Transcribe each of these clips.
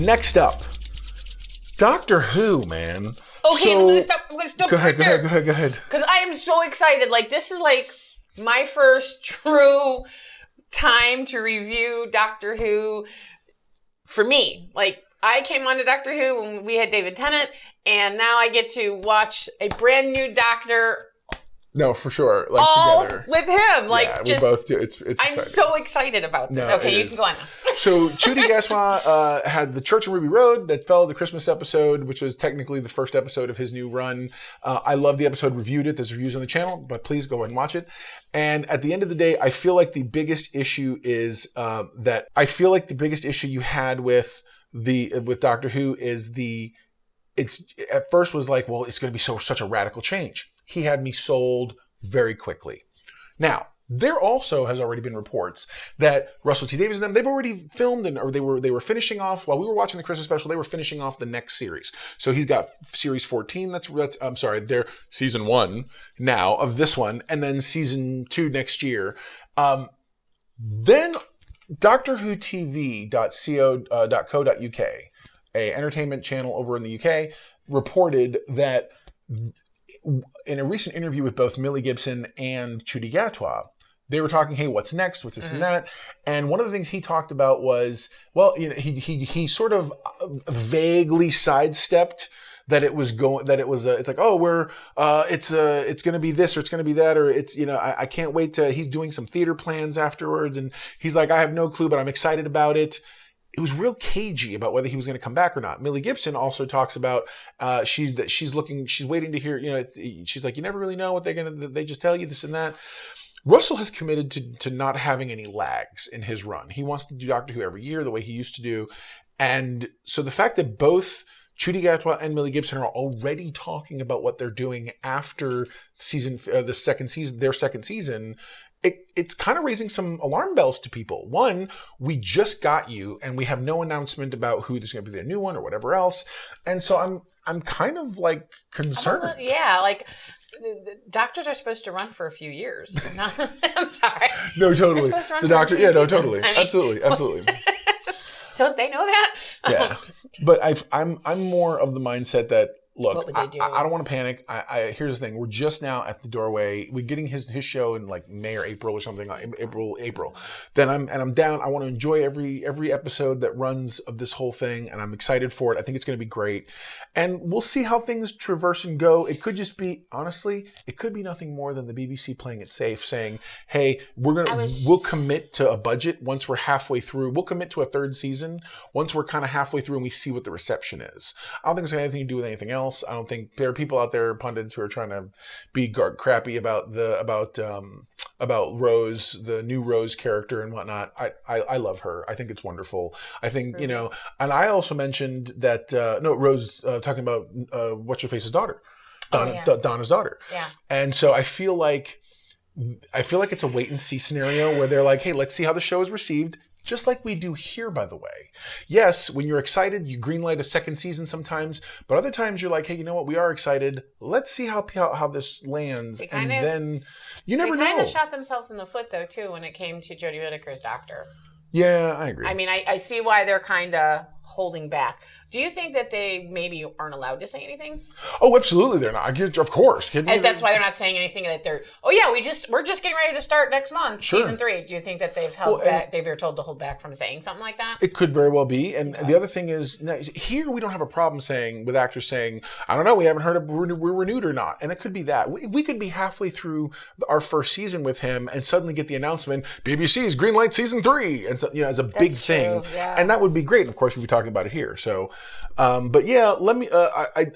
next up, Doctor Who, man. Okay, so, let's stop Go right ahead. Because I am so excited. Like, this is like my first true time to review Doctor Who for me. Like, I came on to Doctor Who when we had David Tennant, and now I get to watch a brand new Doctor. No, for sure. Like all together with him. Like, yeah, just, we both do. It's I'm exciting. so excited about this. No, okay, you can go on now. So Ncuti Gatwa had the Church of Ruby Road that fell the Christmas episode, which was technically the first episode of his new run. I love the episode, reviewed it. There's reviews on the channel, but please go and watch it. And at the end of the day, I feel like the biggest issue is you had with Doctor Who is it's at first was like, well, it's going to be such a radical change. He had me sold very quickly. Now, there also has already been reports that Russell T Davies and them, they've already filmed or they were finishing off, while we were watching the Christmas special, they were finishing off the next series. So he's got series 14, they're season 1 now of this one, and then season 2 next year. Then DoctorWhoTV.co.uk, a entertainment channel over in the UK, reported that in a recent interview with both Millie Gibson and Ncuti Gatwa, they were talking, hey, what's next? What's this and that? And one of the things he talked about was, well, he sort of vaguely sidestepped that it was going, that it was, it's like, oh, it's going to be this or it's going to be that, or it's, I can't wait he's doing some theater plans afterwards. And he's like, I have no clue, but I'm excited about it. It was real cagey about whether he was going to come back or not. Millie Gibson also talks about she's waiting to hear. She's like, you never really know what they just tell you this and that. Russell has committed to not having any lags in his run. He wants to do Doctor Who every year the way he used to do, and so the fact that both Ncuti Gatwa and Millie Gibson are already talking about what they're doing after their second season. It's kind of raising some alarm bells to people. One, we just got you, and we have no announcement about who there's going to be the new one or whatever else. And so I'm kind of like concerned. Yeah, like doctors are supposed to run for a few years. I'm sorry. No, totally. The doctor, yeah, no, totally, absolutely. Don't they know that? Yeah, but I'm more of the mindset that, look, I don't want to panic. Here's the thing. We're just now at the doorway. We're getting his show in like May or April or something. April. Then I'm down. I want to enjoy every episode that runs of this whole thing, and I'm excited for it. I think it's going to be great. And we'll see how things traverse and go. It could just be, honestly, it could be nothing more than the BBC playing it safe, saying, hey, we'll commit to a budget once we're halfway through. We'll commit to a third season once we're kind of halfway through and we see what the reception is. I don't think it's got anything to do with anything else. I don't think there are people out there, pundits, who are trying to be crappy about Rose, the new Rose character and whatnot. I love her. I think it's wonderful. I think, and I also mentioned that, Rose, talking about What's-Her-Face's daughter, Donna's daughter. Yeah. And so I feel like it's a wait and see scenario where they're like, hey, let's see how the show is received. Just like we do here, by the way. Yes, when you're excited, you greenlight a second season sometimes, but other times you're like, hey, you know what? We are excited. Let's see how this lands, and then you never know. They kind of shot themselves in the foot, though, too, when it came to Jodie Whittaker's Doctor. Yeah, I agree. I mean, I see why they're kind of holding back. Do you think that they maybe aren't allowed to say anything? Oh, absolutely, they're not. Of course. That's why they're not saying anything. That they're, we're just getting ready to start next month, season 3. Do you think that they've held back? They've been told to hold back from saying something like that? It could very well be. And the other thing is, here we don't have a problem with actors saying, I don't know, we haven't heard if we're renewed or not. And it could be that. We could be halfway through our first season with him and suddenly get the announcement, BBC's greenlight season 3, and as a big thing. Yeah. And that would be great. And of course, we'll be talking about it here. So, but yeah,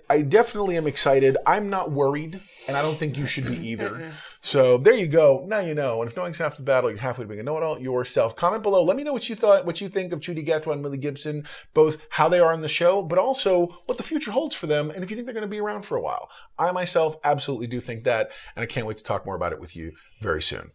I definitely am excited. I'm not worried, and I don't think you should be either. So there you go. Now you know. And if knowing's half the battle, you're halfway to being a know-it-all yourself. Comment below. Let me know what you think of Ncuti Gatwa and Millie Gibson, both how they are in the show, but also what the future holds for them, and if you think they're going to be around for a while. I myself absolutely do think that, and I can't wait to talk more about it with you very soon.